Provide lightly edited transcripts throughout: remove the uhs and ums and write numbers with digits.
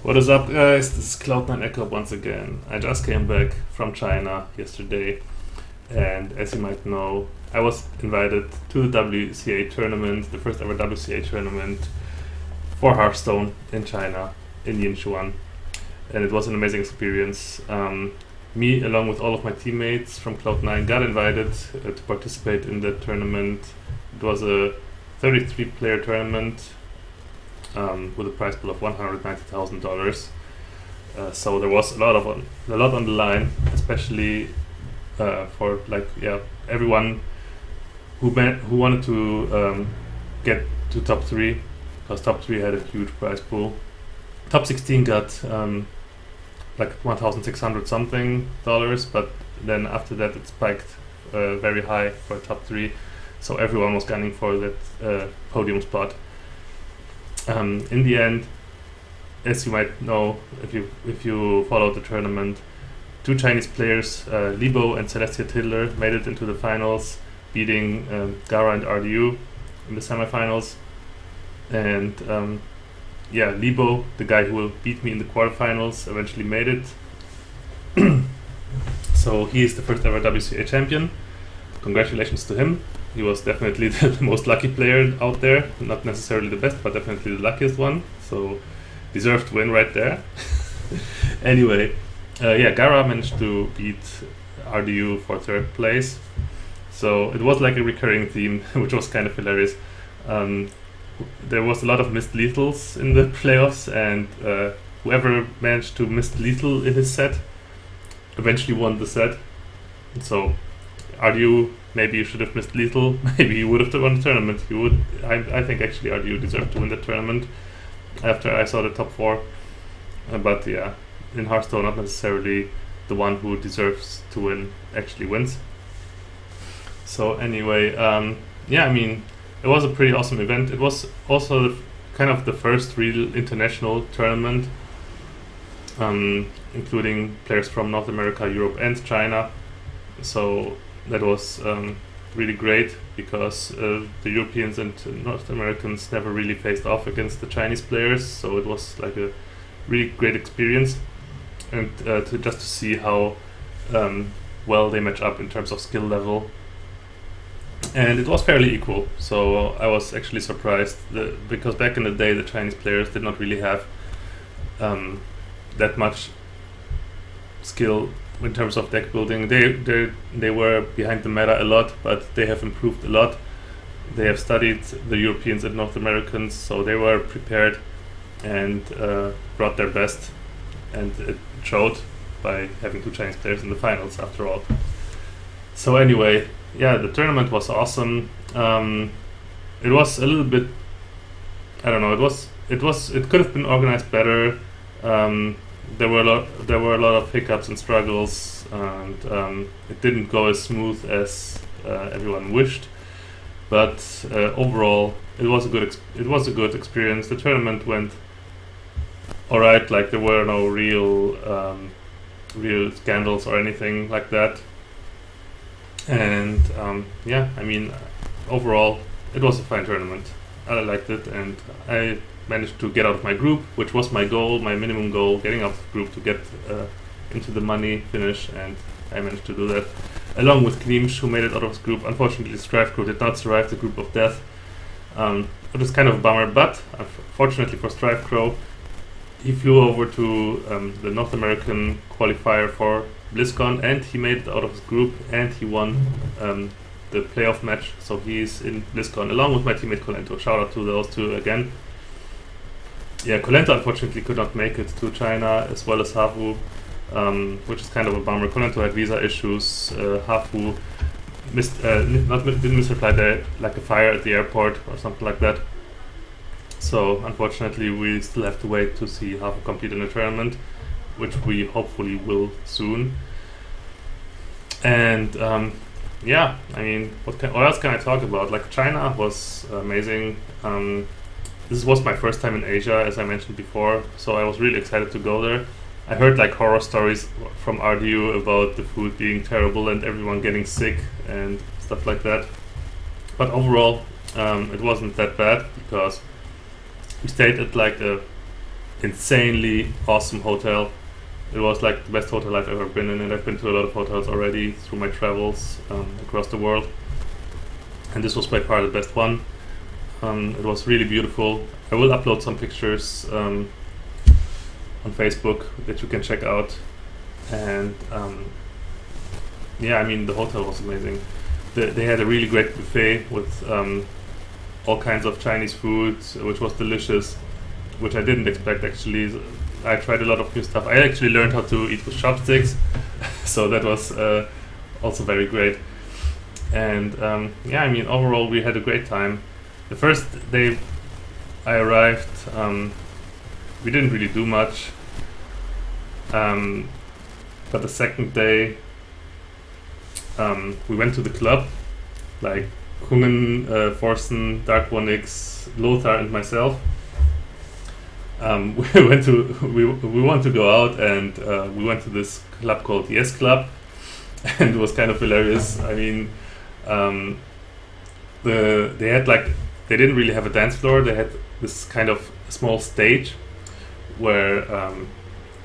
What is up, guys? This is Cloud9 Ekop once again. I just came back from China yesterday, and as you might know, I was invited to the WCA tournament, the first ever WCA tournament for Hearthstone in China, in Yinchuan, and it was an amazing experience. Me, along with all of my teammates from Cloud9, got invited to participate in that tournament. It was a 33-player tournament with a prize pool of $190,000. So there was a lot on the line, especially for everyone who wanted to get to top 3, because top 3 had a huge prize pool. Top 16 got like $1,600 something dollars, but then after that it spiked very high for top 3. So everyone was gunning for that podium spot. In the end, as you might know, if you followed the tournament, 2 Chinese players, Libo and Celestia Tidler, made it into the finals, beating Gara and RDU in the semifinals. And Libo, the guy who will beat me in the quarterfinals, eventually made it. So he is the first ever WCA champion. Congratulations to him. He was definitely the most lucky player out there. Not necessarily the best, but definitely the luckiest one. So, deserved win right there. Anyway, Gara managed to beat RDU for 3rd place. So, it was like a recurring theme, which was kind of hilarious. There was a lot of missed lethals in the playoffs, and whoever managed to miss lethal in his set eventually won the set. So, RDU, maybe you should have missed lethal. Maybe you would have won the tournament. You would. I think actually RDU deserved to win the tournament after I saw the top 4. But yeah, in Hearthstone, not necessarily the one who deserves to win actually wins. So anyway, it was a pretty awesome event. It was also kind of the first real international tournament, including players from North America, Europe, and China. So that was really great, because the Europeans and North Americans never really faced off against the Chinese players, so it was like a really great experience, and to see how well they match up in terms of skill level. And it was fairly equal, so I was actually surprised because back in the day the Chinese players did not really have that much skill in terms of deck building. They were behind the meta a lot, but they have improved a lot. They have studied the Europeans and North Americans, so they were prepared and brought their best, and it showed by having 2 Chinese players in the finals after all. So anyway, the tournament was awesome. It was a little bit, I don't know, it could have been organized better. There were a lot of hiccups and struggles, and it didn't go as smooth as everyone wished. But overall, it was a good experience. The tournament went alright. Like, there were no real scandals or anything like that. And overall, it was a fine tournament. I liked it, and I managed to get out of my group, which was my goal, my minimum goal, getting out of the group to get into the money finish, and I managed to do that, along with Kneemsh, who made it out of his group. Unfortunately, Strife Crow did not survive the group of death. It was kind of a bummer, but fortunately for Strife Crow, he flew over to the North American qualifier for BlizzCon, and he made it out of his group, and he won the playoff match, so he's in BlizzCon, along with my teammate Colento. Shout out to those 2 again. Colento unfortunately could not make it to China, as well as Hafu, which is kind of a bummer. Colento had visa issues. Hafu didn't misreply there, like a fire at the airport or something like that. So unfortunately, we still have to wait to see Hafu compete in the tournament, which we hopefully will soon. And what else can I talk about? Like, China was amazing. This was my first time in Asia, as I mentioned before, so I was really excited to go there. I heard like horror stories from RDU about the food being terrible and everyone getting sick and stuff like that. But overall, it wasn't that bad, because we stayed at like a insanely awesome hotel. It was like the best hotel I've ever been in, and I've been to a lot of hotels already through my travels across the world. And this was by far the best one. It was really beautiful. I will upload some pictures on Facebook that you can check out. And yeah, I mean, the hotel was amazing. They had a really great buffet with all kinds of Chinese food, which was delicious, which I didn't expect actually. I tried a lot of new stuff. I actually learned how to eat with chopsticks, so that was also very great. And yeah, I mean, overall we had a great time. The first day I arrived, we didn't really do much. But the second day, we went to the club, like Kungen, Forsten, Dark One X, Lothar, and myself. We went to we wanted to go out, and we went to this club called Yes Club, and it was kind of hilarious. I mean, they had like, they didn't really have a dance floor. They had this kind of small stage where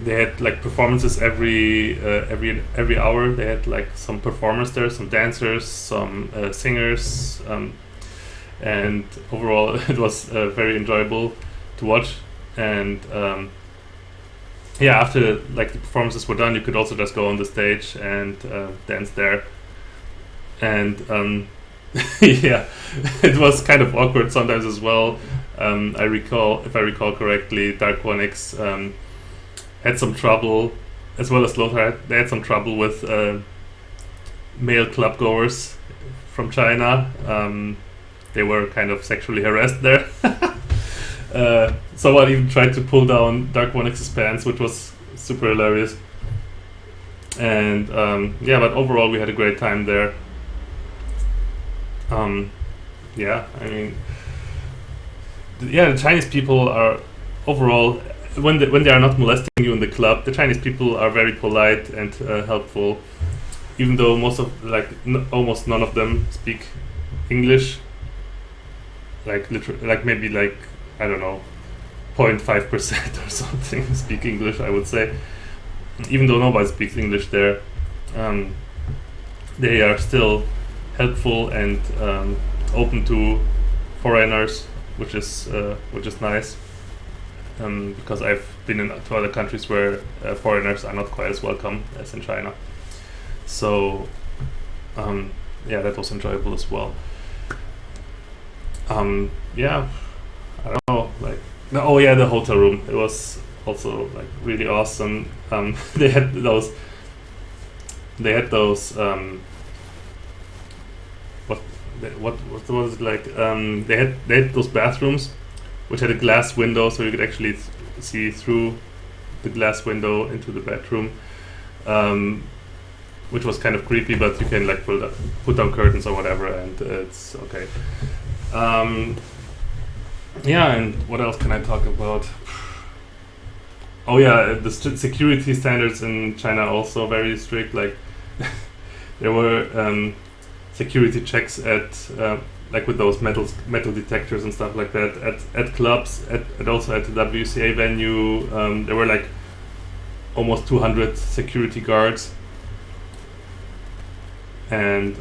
they had like performances every hour. They had like some performers there, some dancers, some singers, and overall it was very enjoyable to watch. And yeah, after like the performances were done, you could also just go on the stage and dance there. And yeah, it was kind of awkward sometimes as well. I recall, if I recall correctly, Dark One X had some trouble, as well as Lothar. They had some trouble with male club goers from China. They were kind of sexually harassed there. Someone even tried to pull down Dark One X's pants, which was super hilarious. And yeah, but overall we had a great time there. Yeah, I mean, yeah, the Chinese people are overall, when they are not molesting you in the club, the Chinese people are very polite and helpful, even though most of, like, almost none of them speak English. Like like maybe like, I don't know, 0.5% or something speak English, I would say. Even though nobody speaks English there, they are still helpful and open to foreigners, which is nice. Because I've been to other countries where foreigners are not quite as welcome as in China. So yeah, that was enjoyable as well. Yeah, I don't know, like, oh yeah, the hotel room. It was also like really awesome. They had those. What was it like? They had those bathrooms, which had a glass window, so you could actually see through the glass window into the bedroom, which was kind of creepy. But you can like put down curtains or whatever, and it's okay. Yeah, and what else can I talk about? Oh yeah, the security standards in China are also very strict. Like there were security checks at like with those metal detectors and stuff like that at clubs, and also at the WCA venue. There were like almost 200 security guards, and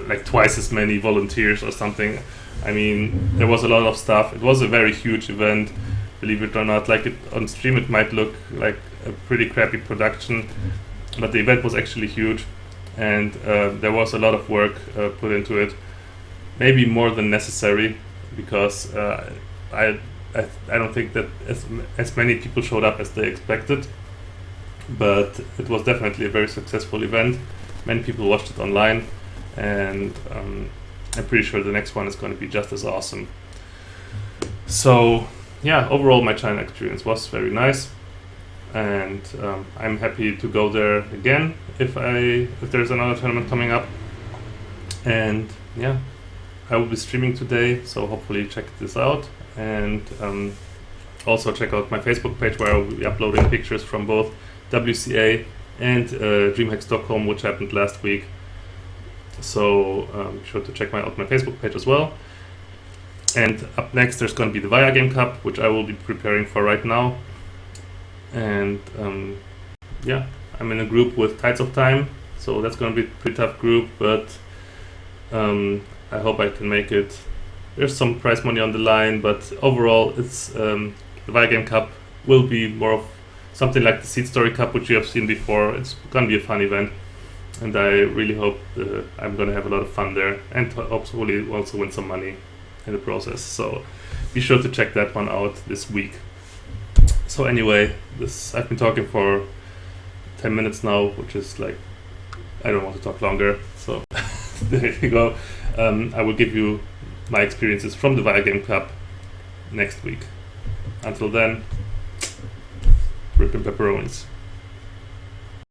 like twice as many volunteers or something. I mean, there was a lot of stuff. It was a very huge event, believe it or not. Like, it on stream it might look like a pretty crappy production, but the event was actually huge, and there was a lot of work put into it, maybe more than necessary, because I don't think that as many people showed up as they expected, but it was definitely a very successful event. Many people watched it online, and I'm pretty sure the next one is going to be just as awesome. So yeah, overall my China experience was very nice, and I'm happy to go there again if there's another tournament coming up. And yeah, I will be streaming today, so hopefully check this out, and also check out my Facebook page, where I will be uploading pictures from both WCA and DreamHack Stockholm, which happened last week. So be sure to check out my Facebook page as well. And up next, there's going to be the Via Game Cup, which I will be preparing for right now. And yeah, I'm in a group with Tides of Time, so that's going to be a pretty tough group, but I hope I can make it. There's some prize money on the line, but overall, it's the Via Game Cup will be more of something like the Seed Story Cup, which you have seen before. It's going to be a fun event, and I really hope I'm going to have a lot of fun there, and hopefully also win some money in the process. So be sure to check that one out this week. So anyway, I've been talking for 10 minutes now, which is like, I don't want to talk longer. So there you go. I will give you my experiences from the Via Game Cup next week. Until then, rip and pepperonis.